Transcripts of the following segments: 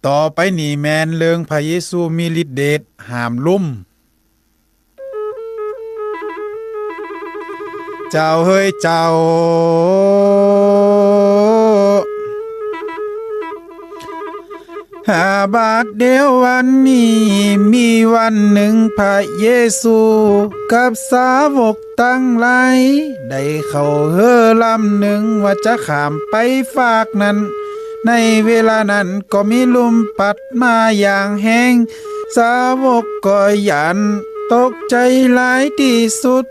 ต่อไปนี่แมนเรื่องพระเยซูมีฤทธิ์เดชห้ามลุ่มเจ้าเฮ้ยเจ้าหาบาทเดียววันนี้มีวันหนึ่งพระเยซูกับสาวกตั้งหลายได้เข้าเฮือลำหนึ่งว่าจะข้ามไปฝากนั้นในเวลานั้นก็มีลมปัดมาอย่างแห้งสาวกก็หยันตกใจหลายที่สุด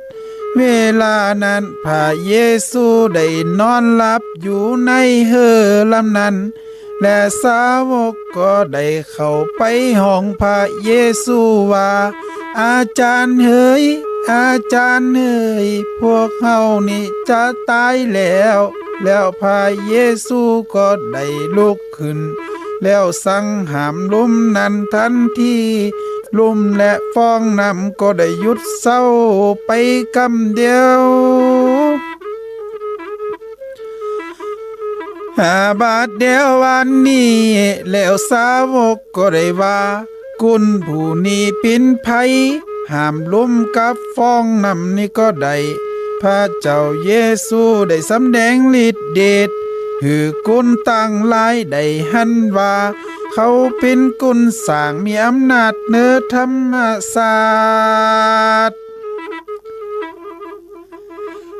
เวลานั้นพระเยซูได้นอนหลับอยู่ในเฮือลำนั้นและสาวกก็ได้เข้าไปห้องพระเยซูว่าอาจารย์เอ๋ยอาจารย์เอ๋ยพวกเฮานี่จะตายแล้วพระเยซูก็ได้ลุกขึ้นแล้วสั่งห้ามลมนั้นทันทีลมและฟองน้ำก็ได้หยุดเศร้าไปกำเดียวหาบาทเดียววันนี้แล้วสาวกก็ได้ว่ากุณผู้นี้เป็นไผห้ามลมกับฟองน้ำนี่ก็ได้พระเจ้าเยซูได้สำแดงฤทธิ์เดชหือกุณตั้งหลายได้หันว่าเขาเป็นกุณสร้างมีอำนาจเหนือธรรมศาสตร์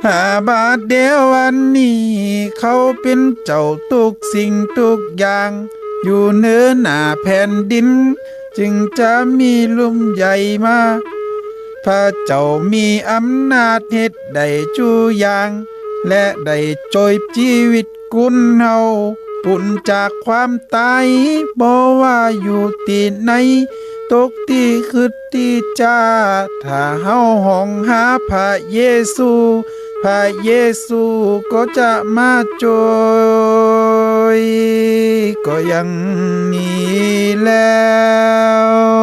หาบาทเดียววันนี้เขาเป็นเจ้าทุกสิ่งทุกอย่างอยู่เหนือหน้าแผ่นดินจึงจะมีลมใหญ่มาพระเจ้ามีอำนาจเฮ็ดได้จูอย่างและได้จอยชีวิตกุนเฮาปุ่นจากความตายบ่ว่าอยู่ที่ไหนตกที่คือที่จ้าถ้าเฮาห้องหาพระเยซูพระเยซูก็จะมาจอยก็ยังนี้แล้ว